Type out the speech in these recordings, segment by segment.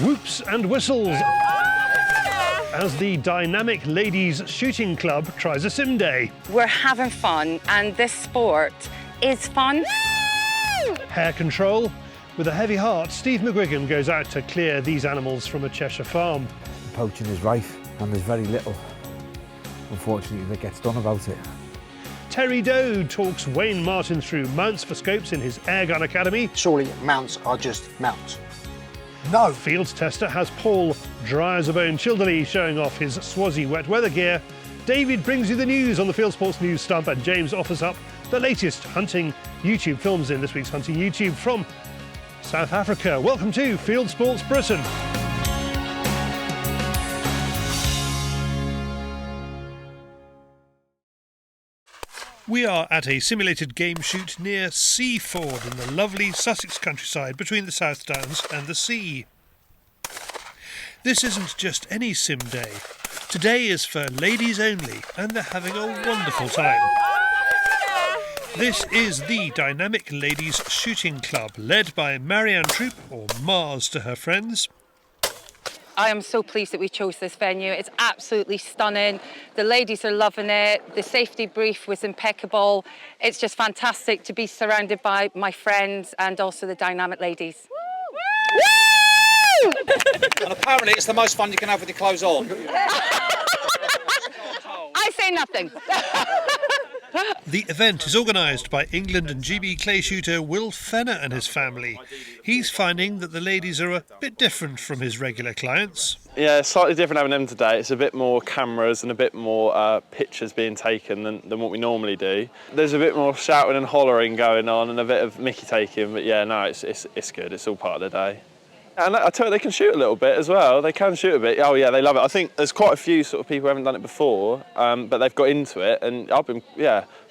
Whoops and whistles as the Dynamic Ladies Shooting Club tries a sim day. We're having fun and this sport is fun. Hare control. With a heavy heart, Steve McGuigan goes out to clear these animals from a Cheshire farm. Poaching is rife and there's very little, unfortunately, that gets done about it. Terry Doe talks Wayne Martin through mounts for scopes in his Airgun Academy. Surely mounts are just mounts. No. Fields tester has Paul Dry-as-a-Bone Childerley showing off his Swazi wet weather gear. David brings you the news on the Fieldsports News Stump, and James offers up the latest hunting YouTube films in this week's Hunting YouTube from South Africa. Welcome to Fieldsports Britain. We are at a simulated game shoot near Seaford in the lovely Sussex countryside between the South Downs and the sea. This isn't just any sim day. Today is for ladies only, and they're having a wonderful time. This is the Dynamic Ladies Shooting Club, led by Marianne Troop, or Mars to her friends. I am so pleased that we chose this venue. It's absolutely stunning. The ladies are loving it. The safety brief was impeccable. It's just fantastic to be surrounded by my friends and also the Dynamic Ladies. Woo! And apparently it's the most fun you can have with your clothes on. I say nothing. The event is organised by England and GB clay shooter Will Fenner and his family. He's finding that the ladies are a bit different from his regular clients. Yeah, it's slightly different having them today. It's a bit more cameras and a bit more pictures being taken than what we normally do. There's a bit more shouting and hollering going on and a bit of mickey taking, but yeah, no, it's good. It's all part of the day. And I tell you, they can shoot a little bit as well. They can shoot a bit. Oh yeah, they love it. I think there's quite a few sort of people who haven't done it before, but they've got into it, and I've been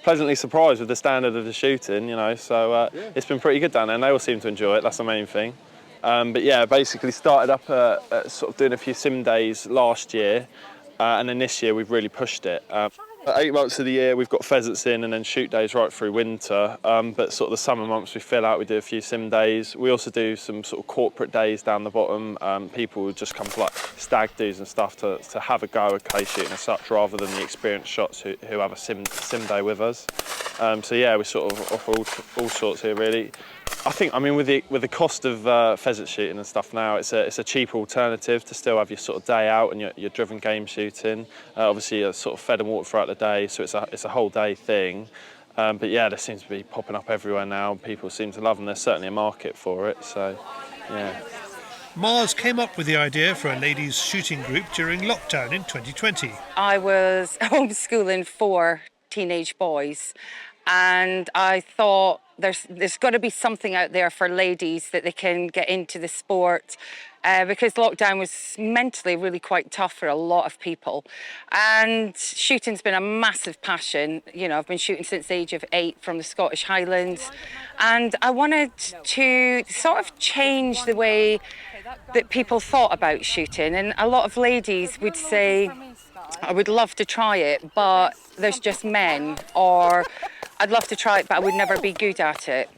pleasantly surprised with the standard of the shooting. You know, so it's been pretty good down there, and they all seem to enjoy it. That's the main thing. But yeah, basically started up sort of doing a few sim days last year, and then this year we've really pushed it. 8 months of the year we've got pheasants in and then shoot days right through winter, but sort of the summer months we fill out, we do a few sim days. We also do some sort of corporate days down the bottom. People would just come for like stag do's and stuff to have a go at clay shooting as such, rather than the experienced shots who have a sim day with us. So yeah, we sort of offer all sorts here really. I mean, with the cost of pheasant shooting and stuff now, it's a cheaper alternative to still have your sort of day out and your driven game shooting. Obviously, you're sort of fed and watered throughout the day, so it's a whole day thing. But yeah, there seems to be popping up everywhere now. People seem to love them. There's certainly a market for it. So yeah. Mars came up with the idea for a ladies' shooting group during lockdown in 2020. I was homeschooling 4 teenage boys, and I thought there's got to be something out there for ladies that they can get into the sport, because lockdown was mentally really quite tough for a lot of people, and shooting's been a massive passion. You know, I've been shooting since the age of 8 from the Scottish Highlands, and I wanted to sort of change the way that people thought about shooting. And a lot of ladies would say, I would love to try it, but there's just men, or I'd love to try it, but I would never be good at it.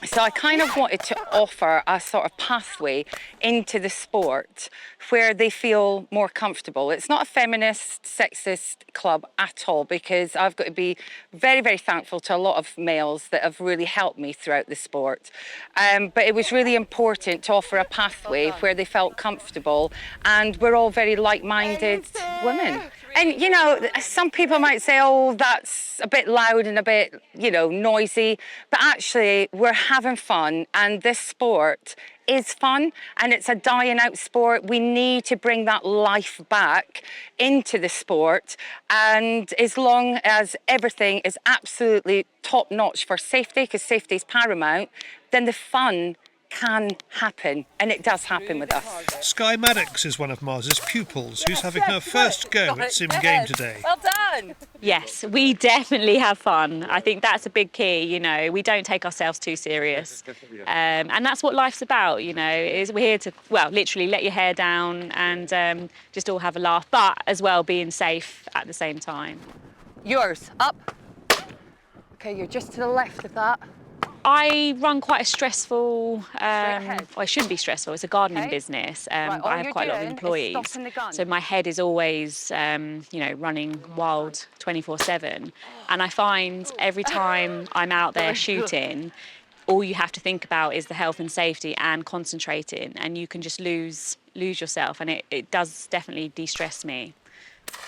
So I kind of wanted to offer a sort of pathway into the sport where they feel more comfortable. It's not a feminist, sexist club at all, because I've got to be very, very thankful to a lot of males that have really helped me throughout the sport. But it was really important to offer a pathway where they felt comfortable, and we're all very like-minded women. And, you know, some people might say, oh, that's a bit loud and a bit, you know, noisy. But actually, we're having fun, and this sport is fun, and it's a dying out sport. We need to bring that life back into the sport. And as long as everything is absolutely top notch for safety, because safety is paramount, then the fun can happen, and it does happen with us. Sky Maddox is one of Mars's pupils who's having her first go at sim game today. Well done! Yes, we definitely have fun. I think that's a big key, you know. We don't take ourselves too serious. And that's what life's about, you know, is we're here to, well, literally let your hair down and just all have a laugh, but as well being safe at the same time. Yours, up. Okay, you're just to the left of that. I run quite a stressful, ahead. well, it shouldn't be stressful, it's a gardening Okay. business, Right, but all I have you're quite a lot of doing is employees. stopping the gun. So my head is always, you know, running wild 24/7. And I find every time I'm out there shooting, all you have to think about is the health and safety and concentrating, and you can just lose yourself, and it does definitely de-stress me.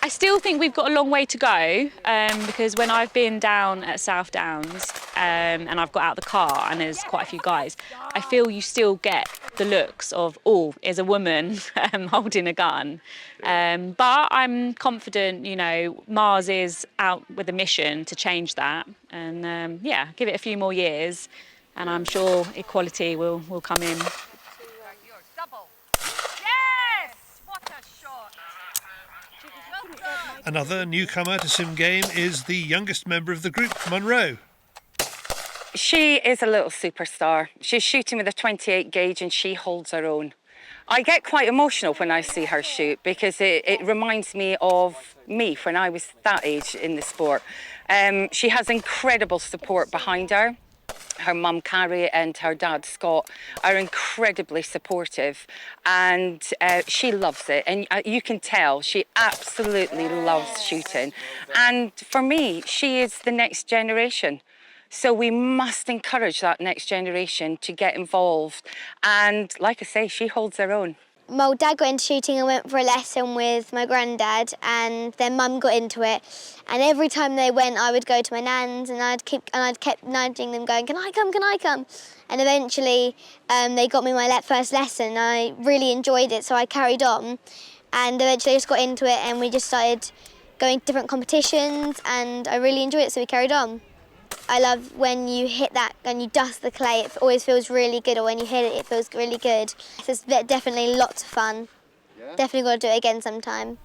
I still think we've got a long way to go, because when I've been down at South Downs and I've got out the car and there's quite a few guys, I feel you still get the looks of, oh, is a woman holding a gun. But I'm confident, you know, Mars is out with a mission to change that. And yeah, give it a few more years and I'm sure equality will come in. Yes! What a shot! Another newcomer to Sim Game is the youngest member of the group, Monroe. She is a little superstar. She's shooting with a 28 gauge and she holds her own. I get quite emotional when I see her shoot because it reminds me of me when I was that age in the sport. She has incredible support behind her. Her mum Carrie and her dad Scott are incredibly supportive, and she loves it, and you can tell she absolutely loves shooting. And for me, she is the next generation. So we must encourage that next generation to get involved. And like I say, she holds her own. My old dad got into shooting and went for a lesson with my granddad, and then mum got into it. And every time they went, I would go to my nan's and I'd kept nudging them, going, "Can I come? Can I come?" And eventually, they got me my first lesson. I really enjoyed it, so I carried on. And eventually, I just got into it, and we just started going to different competitions, and I really enjoyed it, so we carried on. I love when you hit that and you dust the clay, it always feels really good, or when you hit it, it feels really good. It's definitely lots of fun. Yeah. Definitely got to do it again sometime.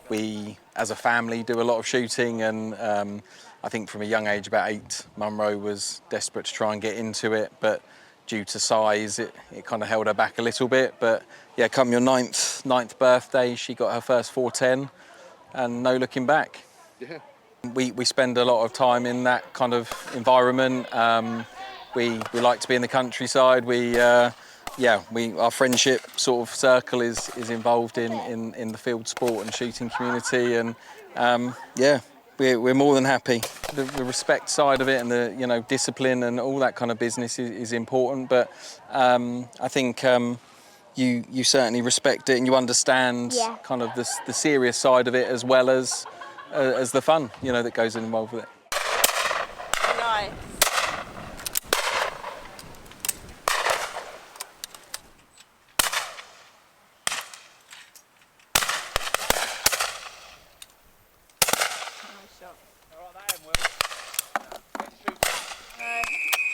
We, as a family, do a lot of shooting, and I think from a young age, about 8, Monroe was desperate to try and get into it, but due to size, it kind of held her back a little bit. But yeah, come your ninth birthday, she got her first 410, and no looking back. Yeah. We spend a lot of time in that kind of environment. We like to be in the countryside. Our friendship sort of circle is involved in the field sport and shooting community, and we're more than happy. The respect side of it and the discipline and all that kind of business is important, but I think you certainly respect it and you understand kind of the serious side of it as well as the fun, that goes involved with it. Nice.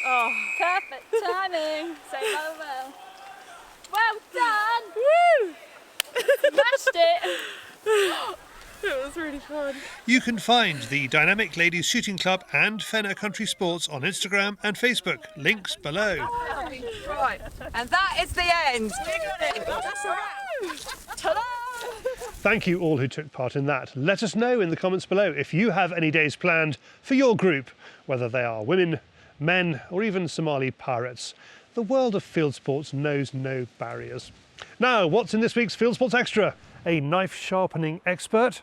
Oh, perfect timing. Say well. Well done. Woo! Smashed it. It was really fun. You can find the Dynamic Ladies Shooting Club and Fenner Country Sports on Instagram and Facebook. Links below. Right, and that is the end. That's a wrap. Ta-da! Thank you all who took part in that. Let us know in the comments below if you have any days planned for your group, whether they are women, men, or even Somali pirates. The world of field sports knows no barriers. Now, what's in this week's Field Sports Extra? A knife sharpening expert,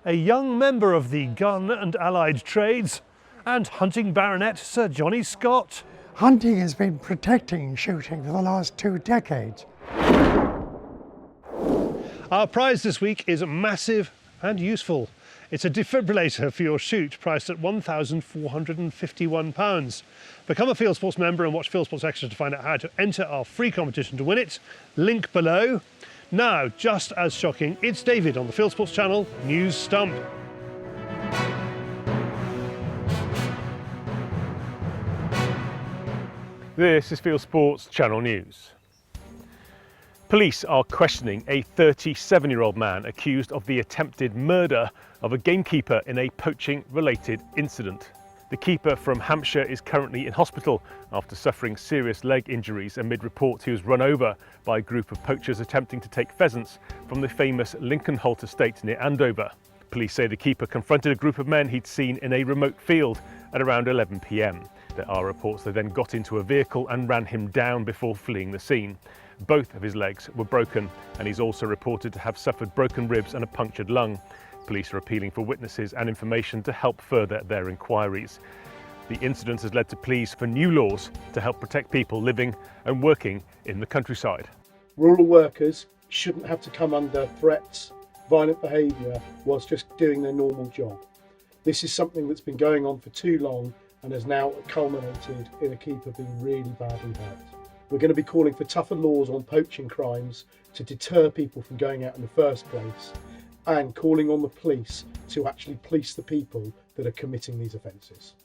a young member of the gun and allied trades, and hunting baronet Sir Johnny Scott. Hunting has been protecting shooting for the last 2 decades. Our prize this week is massive and useful. It's a defibrillator for your shoot, priced at £1,451. Become a Field Sports member and watch Field Sports Extra to find out how to enter our free competition to win it. Link below. Now, just as shocking, it's David on the Field Sports channel, News Stump. This is Field Sports Channel News. Police are questioning a 37-year-old man accused of the attempted murder of a gamekeeper in a poaching-related incident. The keeper from Hampshire is currently in hospital after suffering serious leg injuries amid reports he was run over by a group of poachers attempting to take pheasants from the famous Lincoln Holt estate near Andover. Police say the keeper confronted a group of men he'd seen in a remote field at around 11 p.m. There are reports they then got into a vehicle and ran him down before fleeing the scene. Both of his legs were broken, and he's also reported to have suffered broken ribs and a punctured lung. Police are appealing for witnesses and information to help further their inquiries. The incident has led to pleas for new laws to help protect people living and working in the countryside. Rural workers shouldn't have to come under threats, violent behaviour, whilst just doing their normal job. This is something that's been going on for too long and has now culminated in a keeper being really badly hurt. We're going to be calling for tougher laws on poaching crimes to deter people from going out in the first place, and calling on the police to actually police the people that are committing these offences.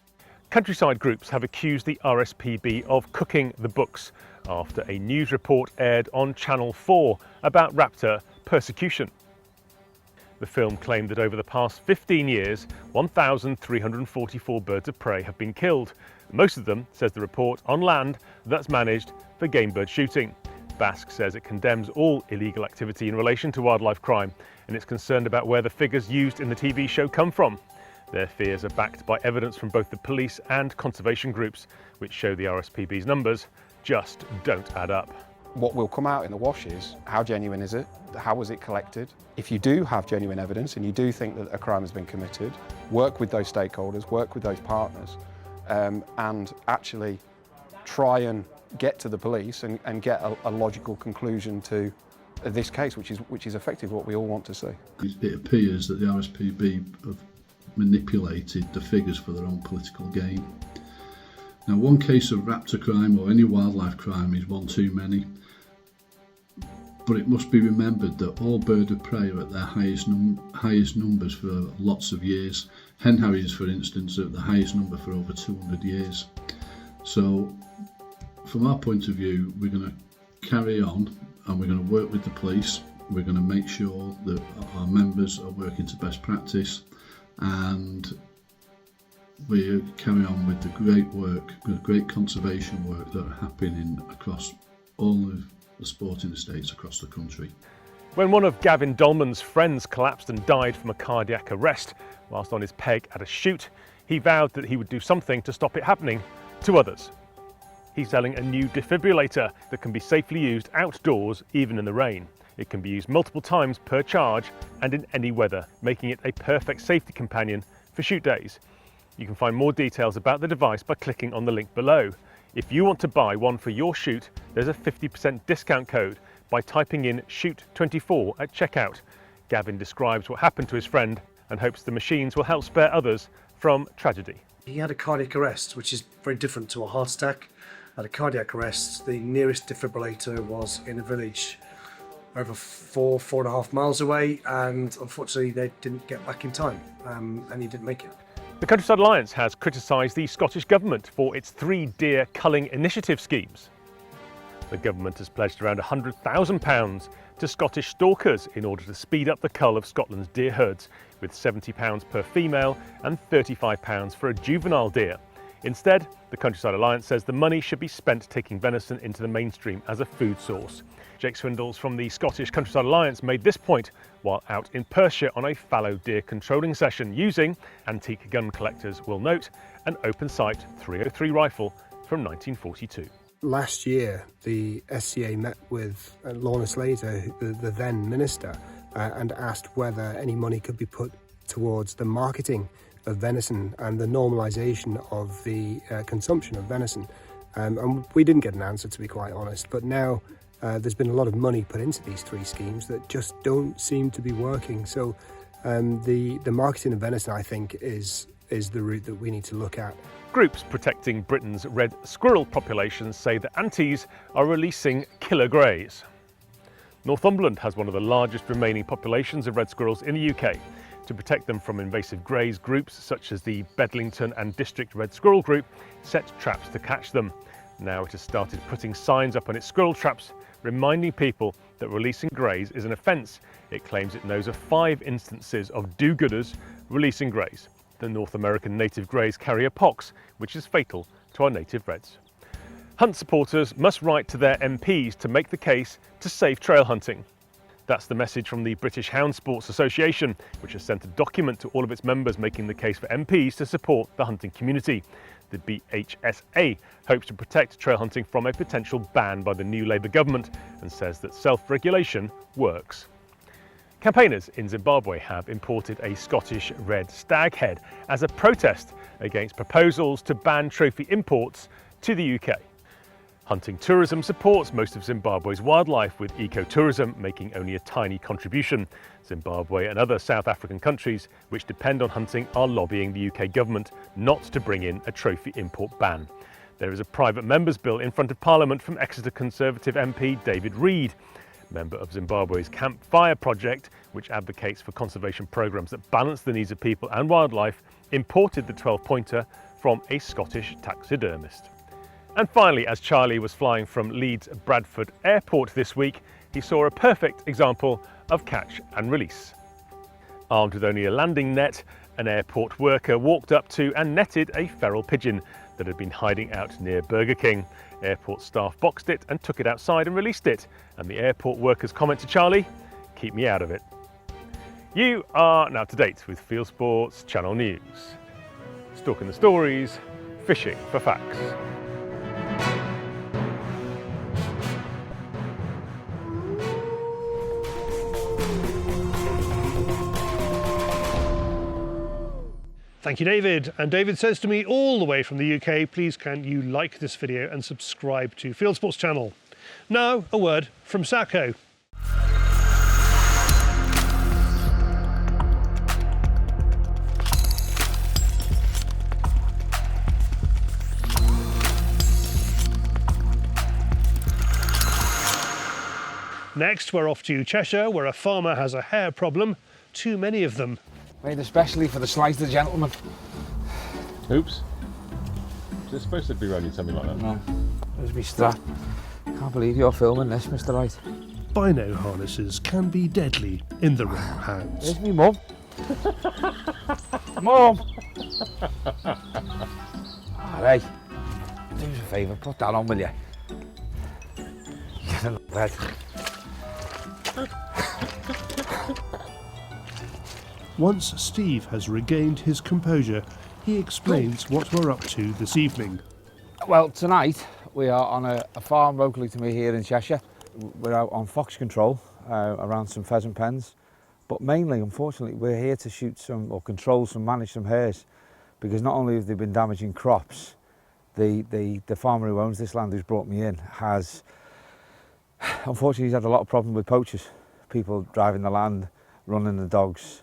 Countryside groups have accused the RSPB of cooking the books after a news report aired on Channel 4 about raptor persecution. The film claimed that over the past 15 years, 1,344 birds of prey have been killed. Most of them, says the report, on land that's managed for game bird shooting. BASC says it condemns all illegal activity in relation to wildlife crime, and it's concerned about where the figures used in the TV show come from. Their fears are backed by evidence from both the police and conservation groups, which show the RSPB's numbers just don't add up. What will come out in the wash is how genuine is it? How was it collected? If you do have genuine evidence and you do think that a crime has been committed, work with those stakeholders, work with those partners, and actually try and get to the police and get a logical conclusion to this case, which is effectively what we all want to see. It appears that the RSPB have manipulated the figures for their own political gain. Now, one case of raptor crime or any wildlife crime is one too many, but it must be remembered that all bird of prey are at their highest numbers for lots of years. Hen harriers, for instance, are at the highest number for over 200 years. So, from our point of view, we're going to carry on and we're going to work with the police. We're going to make sure that our members are working to best practice, and we carry on with the great work, the great conservation work that are happening across all of the sporting estates across the country. When one of Gavin Dolman's friends collapsed and died from a cardiac arrest whilst on his peg at a shoot, he vowed that he would do something to stop it happening to others. He's selling a new defibrillator that can be safely used outdoors, even in the rain. It can be used multiple times per charge and in any weather, making it a perfect safety companion for shoot days. You can find more details about the device by clicking on the link below. If you want to buy one for your shoot, there's a 50% discount code by typing in SHOOT24 at checkout. Gavin describes what happened to his friend and hopes the machines will help spare others from tragedy. He had a cardiac arrest, which is very different to a heart attack. At a cardiac arrest, the nearest defibrillator was in a village over 4.5 miles away, and unfortunately they didn't get back in time, and he didn't make it. The Countryside Alliance has criticised the Scottish Government for its 3 deer culling initiative schemes. The government has pledged around £100,000 to Scottish stalkers in order to speed up the cull of Scotland's deer herds, with £70 per female and £35 for a juvenile deer. Instead, the Countryside Alliance says the money should be spent taking venison into the mainstream as a food source. Jake Swindles from the Scottish Countryside Alliance made this point while out in Perthshire on a fallow deer controlling session using, antique gun collectors will note, an open sight .303 rifle from 1942. Last year, the SCA met with Lorna Slater, the then minister, and asked whether any money could be put towards the marketing of venison and the normalisation of the consumption of venison. And we didn't get an answer, to be quite honest, but now there's been a lot of money put into these 3 schemes that just don't seem to be working. So the marketing of venison, I think, is the route that we need to look at. Groups protecting Britain's red squirrel populations say that antis are releasing killer greys. Northumberland has one of the largest remaining populations of red squirrels in the UK. To protect them from invasive greys, groups such as the Bedlington and District Red Squirrel Group set traps to catch them. Now it has started putting signs up on its squirrel traps, reminding people that releasing greys is an offence. It claims it knows of 5 instances of do-gooders releasing greys. The North American native greys carry a pox, which is fatal to our native reds. Hunt supporters must write to their MPs to make the case to save trail hunting. That's the message from the British Hound Sports Association, which has sent a document to all of its members making the case for MPs to support the hunting community. The BHSA hopes to protect trail hunting from a potential ban by the new Labour government and says that self-regulation works. Campaigners in Zimbabwe have imported a Scottish red stag head as a protest against proposals to ban trophy imports to the UK. Hunting tourism supports most of Zimbabwe's wildlife, with ecotourism making only a tiny contribution. Zimbabwe and other South African countries which depend on hunting are lobbying the UK government not to bring in a trophy import ban. There is a private member's bill in front of Parliament from Exeter Conservative MP David Reid, member of Zimbabwe's Campfire Project, which advocates for conservation programmes that balance the needs of people and wildlife, imported the 12-pointer from a Scottish taxidermist. And finally, as Charlie was flying from Leeds Bradford Airport this week, he saw a perfect example of catch and release. Armed with only a landing net, an airport worker walked up to and netted a feral pigeon that had been hiding out near Burger King. Airport staff boxed it and took it outside and released it. And the airport worker's comment to Charlie, "Keep me out of it." You are now to date with Fieldsports Channel News. Stalking the stories, fishing for facts. Thank you, David. And David says to me all the way from the UK, please can you like this video and subscribe to Fieldsports Channel. Now, a word from Sacco. Next, we're off to Cheshire, where a farmer has a hare problem. Too many of them. Made especially for the slighter gentleman. Oops. Is it supposed to be around your tummy like that? No. There's me strap. Can't believe you're filming this, Mr. Wright. Bino harnesses can be deadly in the wrong hands. There's me mum. Mum! Alright. Do us a favour, put that on, will you? Get in bed. Once Steve has regained his composure, he explains what we're up to this evening. Well, tonight we are on a farm locally to me here in Cheshire. We're out on fox control around some pheasant pens, but mainly, unfortunately, we're here to shoot some, or control some, manage some hares, because not only have they been damaging crops, the farmer who owns this land, who's brought me in, has, unfortunately, he's had a lot of problem with poachers. People driving the land, running the dogs,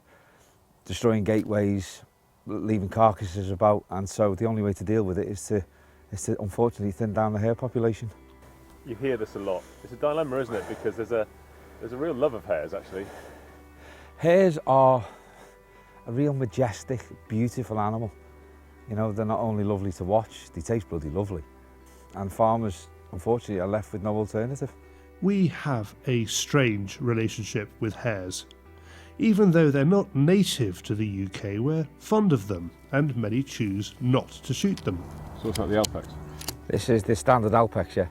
destroying gateways, leaving carcasses about, and so the only way to deal with it is to unfortunately thin down the hare population. You hear this a lot. It's a dilemma, isn't it? Because there's a real love of hares, actually. Hares are a real majestic, beautiful animal. You know, they're not only lovely to watch, they taste bloody lovely. And farmers, unfortunately, are left with no alternative. We have a strange relationship with hares. Even though they're not native to the UK, we're fond of them, and many choose not to shoot them. So what's like the Alpex? This is the standard Alpex, yeah.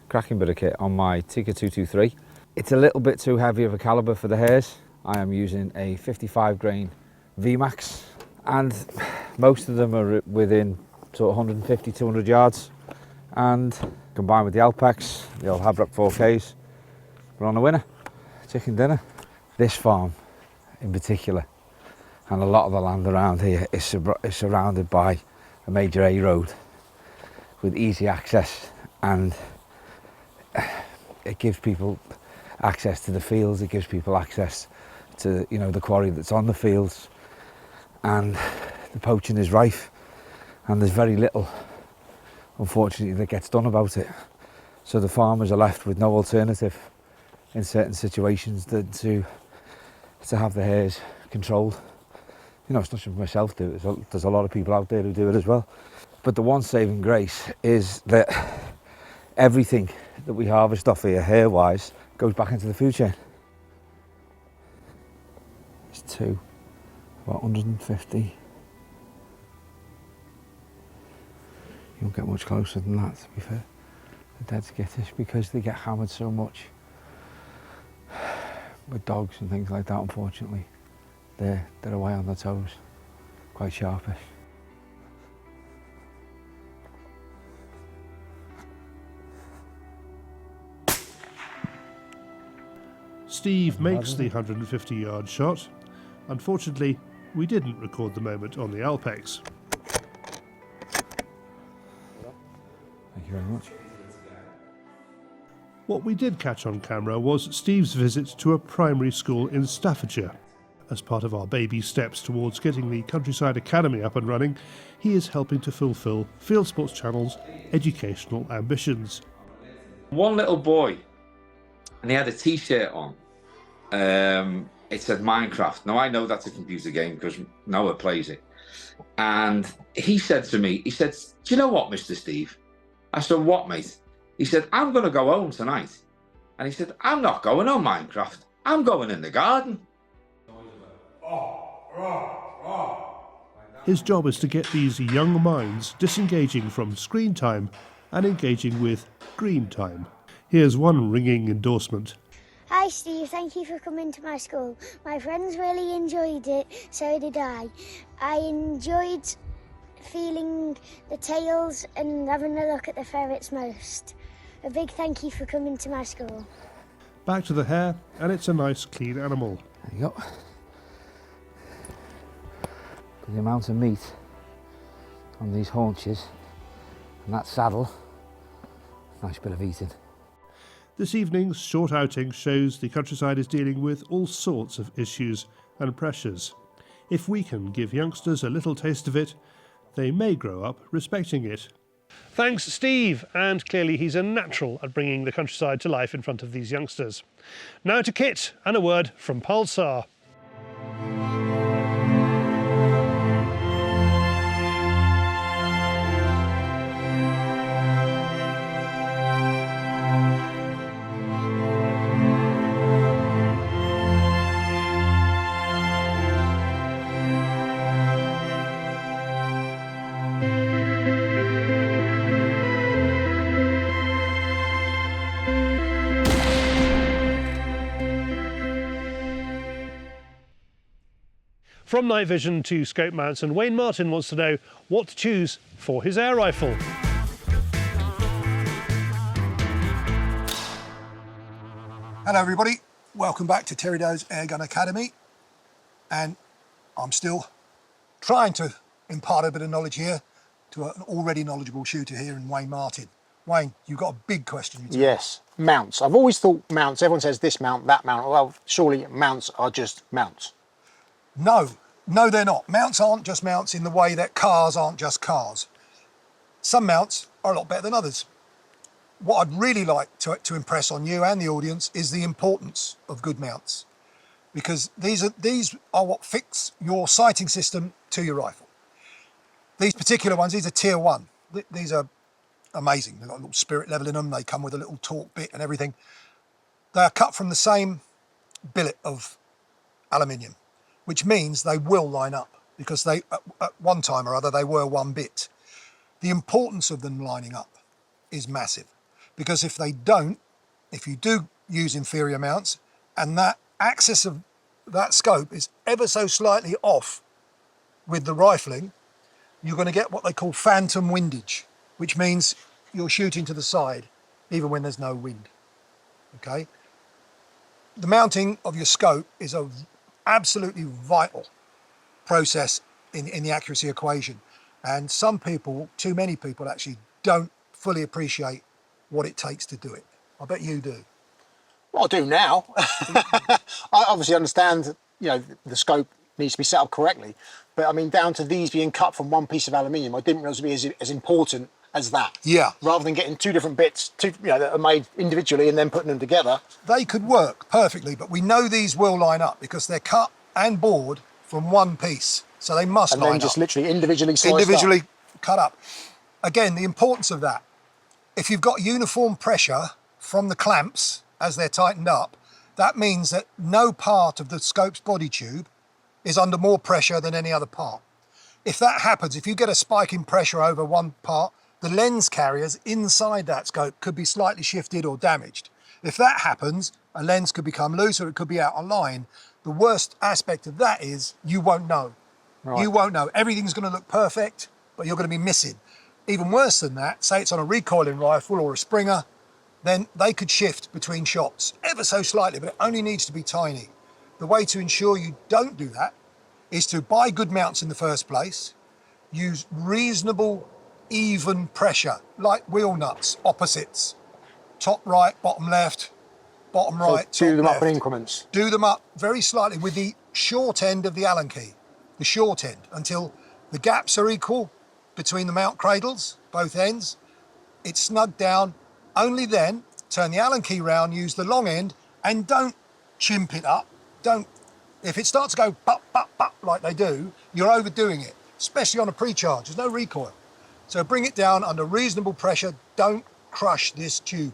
Cracking bit of kit on my Tikka 223. It's a little bit too heavy of a calibre for the hares. I am using a 55 grain VMAX, and most of them are within sort of 150, 200 yards. And combined with the Alpex, the old Habrok 4Ks, we're on a winner. Chicken dinner. This farm in particular, and a lot of the land around here, is surrounded by a major A road with easy access, and it gives people access to the fields, it gives people access to, you know, the quarry that's on the fields, and the poaching is rife, and there's very little, unfortunately, that gets done about it. So the farmers are left with no alternative in certain situations than to have the hares controlled. You know, it's not just myself do it, there's a lot of people out there who do it as well. But the one saving grace is that everything that we harvest off here, hare-wise, goes back into the food chain. It's about 150. don't get much closer than that, to be fair. They're dead skittish because they get hammered so much with dogs and things like that. Unfortunately, they're away on their toes, quite sharpish. Steve makes the 150-yard shot. Unfortunately, we didn't record the moment on the Alpex. Thank you very much. What we did catch on camera was Steve's visit to a primary school in Staffordshire. As part of our baby steps towards getting the Countryside Academy up and running, he is helping to fulfil Fieldsports Channel's educational ambitions. One little boy, and he had a T-shirt on. It said Minecraft. Now I know that's a computer game because Noah plays it. And he said to me, he said, "Do you know what, Mr. Steve?" I said, "What, mate?" He said, "I'm going to go home tonight." And he said, "I'm not going on Minecraft. I'm going in the garden." His job is to get these young minds disengaging from screen time and engaging with green time. Here's one ringing endorsement. Hi Steve, thank you for coming to my school. My friends really enjoyed it, so did I. I enjoyed feeling the tails and having a look at the ferrets most. A big thank you for coming to my school. Back to the hare, and it's a nice clean animal. There you go. The amount of meat on these haunches and that saddle, nice bit of eating. This evening's short outing shows the countryside is dealing with all sorts of issues and pressures. If we can give youngsters a little taste of it, they may grow up respecting it. Thanks, Steve, and clearly he's a natural at bringing the countryside to life in front of these youngsters. Now to Kit, and a word from Paul Childerley. From night vision to scope mounts, and Wayne Martin wants to know what to choose for his air rifle. Hello everybody, welcome back to Terry Doe's Airgun Academy, and I'm still trying to impart a bit of knowledge here to an already knowledgeable shooter here in Wayne Martin. Wayne, you've got a big question. Yes, mounts. I've always thought mounts, everyone says this mount, that mount. Well, surely mounts are just mounts. No, they're not. Mounts aren't just mounts in the way that cars aren't just cars. Some mounts are a lot better than others. What I'd really like to impress on you and the audience is the importance of good mounts, because these are what fix your sighting system to your rifle. These particular ones, these are tier 1. These are amazing. They've got a little spirit level in them. They come with a little torque bit and everything. They are cut from the same billet of aluminium, which means they will line up, because they, at one time or other, they were one bit. The importance of them lining up is massive, because if they don't, if you do use inferior mounts and that axis of that scope is ever so slightly off with the rifling, you're going to get what they call phantom windage, which means you're shooting to the side even when there's no wind. Okay? The mounting of your scope is a absolutely vital process in the accuracy equation, and some people, too many people actually, don't fully appreciate what it takes to do it. I bet you do. Well, I do now. I obviously understand, you know, the scope needs to be set up correctly, but I mean, down to these being cut from one piece of aluminium, I didn't realise it would be as important as that. Yeah. Rather than getting two different bits, that are made individually and then putting them together. They could work perfectly, but we know these will line up because they're cut and bored from one piece, so they must line up. And then just literally individually sliced individually cut up. Again, the importance of that. If you've got uniform pressure from the clamps as they're tightened up, that means that no part of the scope's body tube is under more pressure than any other part. If that happens, if you get a spike in pressure over one part, the lens carriers inside that scope could be slightly shifted or damaged. If that happens, a lens could become loose or it could be out of line. The worst aspect of that is you won't know. Right. You won't know. Everything's going to look perfect, but you're going to be missing. Even worse than that, say it's on a recoiling rifle or a Springer, then they could shift between shots ever so slightly, but it only needs to be tiny. The way to ensure you don't do that is to buy good mounts in the first place, use reasonable, even pressure, like wheel nuts, opposites, top right, bottom left, bottom right, So do top them left. up in increments. Do them up very slightly with the short end of the Allen key, the short end, until the gaps are equal between the mount cradles, both ends. It's snugged down. Only then turn the Allen key round, use the long end, and don't chimp it up. Don't. If it starts to go pop, pop, pop like they do, you're overdoing it, especially on a pre-charge. There's no recoil. So bring it down under reasonable pressure. Don't crush this tube.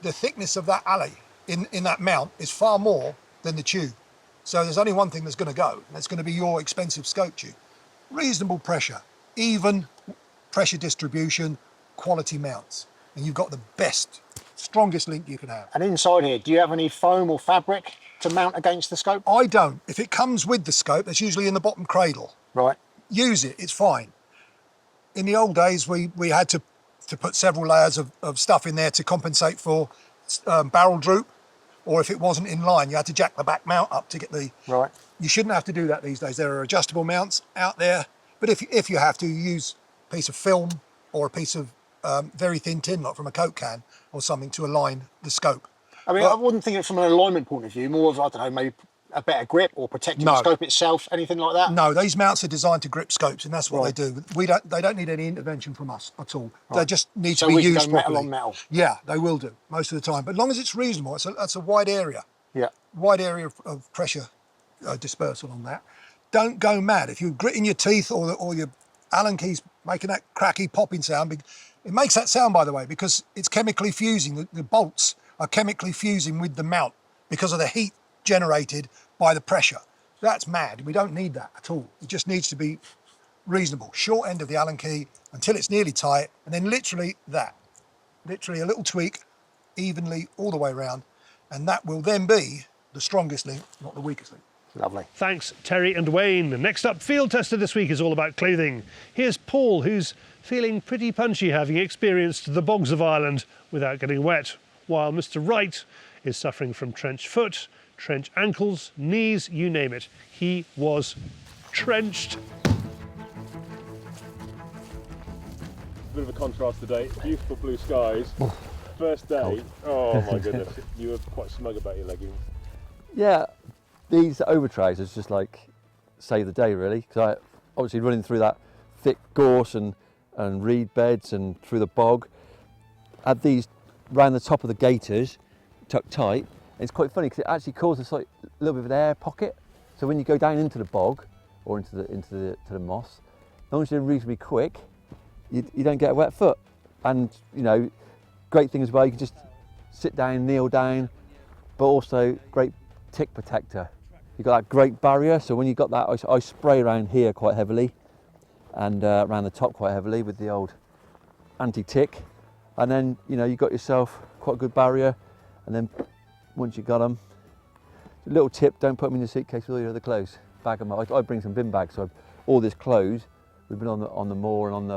The thickness of that alley in that mount is far more than the tube. So there's only one thing that's going to go, and that's going to be your expensive scope tube. Reasonable pressure, even pressure distribution, quality mounts. And you've got the best, strongest link you can have. And inside here, do you have any foam or fabric to mount against the scope? I don't. If it comes with the scope, that's usually in the bottom cradle. Right. Use it, it's fine. In the old days, we had to put several layers of stuff in there to compensate for barrel droop, or if it wasn't in line, you had to jack the back mount up to get the... Right. You shouldn't have to do that these days. There are adjustable mounts out there, but if you have to, use a piece of film or a piece of very thin tin, like from a Coke can or something, to align the scope. I mean, I wouldn't think it from an alignment point of view, more of, I don't know, maybe a better grip or protecting the scope itself, anything like that? No, these mounts are designed to grip scopes, and that's what they do. They don't need any intervention from us at all. Right. They just need So to be we can used go metal properly. on metal? Yeah, they will do most of the time, but as long as it's reasonable, that's a wide area. Yeah. Wide area of pressure dispersal on that. Don't go mad. If you're gritting your teeth or your Allen keys making that cracky popping sound, it makes that sound, by the way, because it's chemically fusing. The bolts are chemically fusing with the mount because of the heat generated by the pressure. That's mad. We don't need that at all. It just needs to be reasonable. Short end of the Allen key until it's nearly tight, and then literally that. Literally a little tweak evenly all the way around, and that will then be the strongest link, not the weakest link. Lovely. Thanks, Terry and Wayne. Next up, Field Tester this week is all about clothing. Here's Paul, who's feeling pretty punchy, having experienced the bogs of Ireland without getting wet, while Mr. Wright is suffering from trench foot, trench ankles, knees, you name it. He was trenched. Bit of a contrast today. Beautiful blue skies. First day. Oh my goodness. You were quite smug about your leggings. Yeah, these overtrousers just like save the day really, because I obviously running through that thick gorse and reed beds and through the bog. Had these round the top of the gaiters, tucked tight. It's quite funny because it actually causes like a little bit of an air pocket. So when you go down into the bog or into the moss, as long as you're reasonably quick, you don't get a wet foot. And you know, great thing as well, you can just sit down, kneel down, but also great tick protector. You've got that great barrier, so when you've got that, I spray around here quite heavily and around the top quite heavily with the old anti-tick. And then, you know, you've got yourself quite a good barrier. And then once you've got them, a little tip, don't put them in your suitcase with all your other clothes. Bag them up. I bring some bin bags, so all this clothes, we've been on the moor and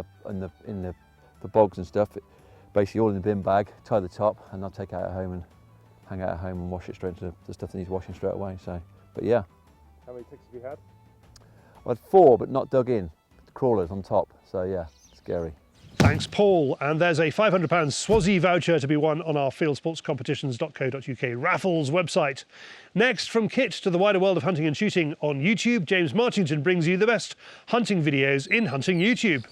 in the bogs and stuff, basically all in the bin bag, tie the top, and I'll take it out at home and hang out at home and wash it straight into the stuff that needs washing straight away. So, but yeah. How many ticks have you had? I had 4, but not dug in. Crawlers on top. So yeah, scary. Thanks, Paul. And there's a £500 Swazi voucher to be won on our fieldsportscompetitions.co.uk raffles website. Next, from kit to the wider world of hunting and shooting on YouTube, James Martington brings you the best hunting videos in hunting YouTube.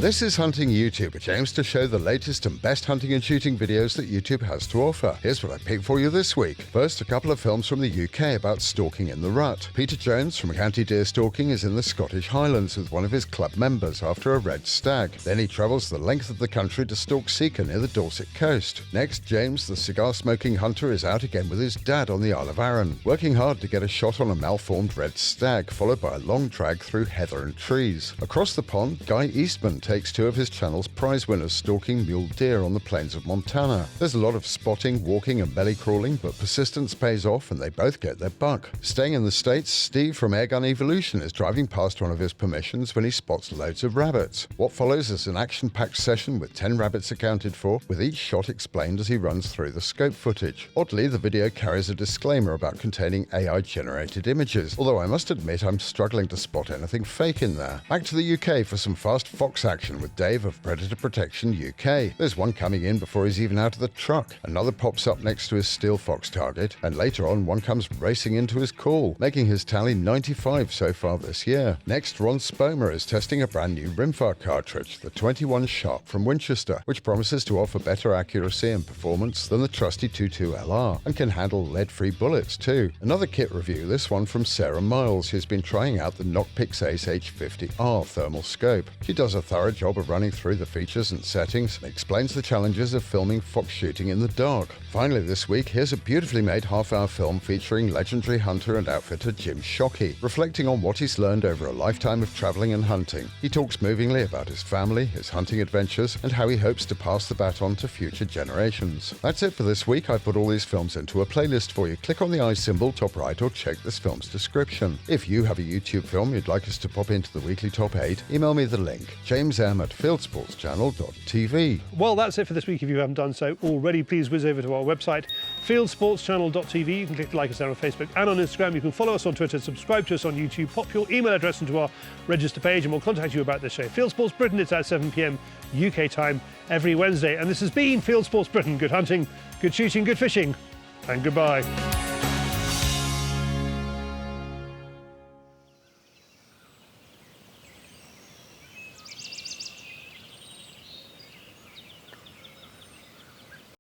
This is Hunting YouTube, which aims to show the latest and best hunting and shooting videos that YouTube has to offer. Here's what I picked for you this week. First, a couple of films from the UK about stalking in the rut. Peter Jones from County Deer Stalking is in the Scottish Highlands with one of his club members after a red stag. Then he travels the length of the country to stalk sika near the Dorset coast. Next, James, the cigar-smoking hunter, is out again with his dad on the Isle of Arran, working hard to get a shot on a malformed red stag, followed by a long drag through heather and trees. Across the pond, Guy Eastman takes two of his channel's prize winners stalking mule deer on the plains of Montana. There's a lot of spotting, walking and belly crawling, but persistence pays off and they both get their buck. Staying in the States, Steve from Airgun Evolution is driving past one of his permissions when he spots loads of rabbits. What follows is an action-packed session with 10 rabbits accounted for, with each shot explained as he runs through the scope footage. Oddly, the video carries a disclaimer about containing AI-generated images, although I must admit I'm struggling to spot anything fake in there. Back to the UK for some fast fox action with Dave of Predator Protection UK. There's one coming in before he's even out of the truck. Another pops up next to his steel fox target, and later on one comes racing into his call, making his tally 95 so far this year. Next, Ron Spomer is testing a brand new rimfire cartridge, the 21 Sharp from Winchester, which promises to offer better accuracy and performance than the trusty 22 LR, and can handle lead-free bullets too. Another kit review, this one from Sarah Miles, who's been trying out the Knockpix Ace H50R thermal scope. She does a thorough job of running through the features and settings and explains the challenges of filming fox shooting in the dark. Finally this week, here's a beautifully made half-hour film featuring legendary hunter and outfitter Jim Shockey, reflecting on what he's learned over a lifetime of travelling and hunting. He talks movingly about his family, his hunting adventures, and how he hopes to pass the baton to future generations. That's it for this week. I put all these films into a playlist for you. Click on the I symbol top right or check this film's description. If you have a YouTube film you'd like us to pop into the weekly top 8, email me the link, jamesm@fieldsportschannel.tv. Well, that's it for this week. If you haven't done so already, please whiz over to our website, fieldsportschannel.tv. You can click like us there on Facebook and on Instagram. You can follow us on Twitter, subscribe to us on YouTube, pop your email address into our register page, and we'll contact you about this show. Field Sports Britain, it's at 7 p.m. UK time every Wednesday. And this has been Field Sports Britain. Good hunting, good shooting, good fishing, and goodbye.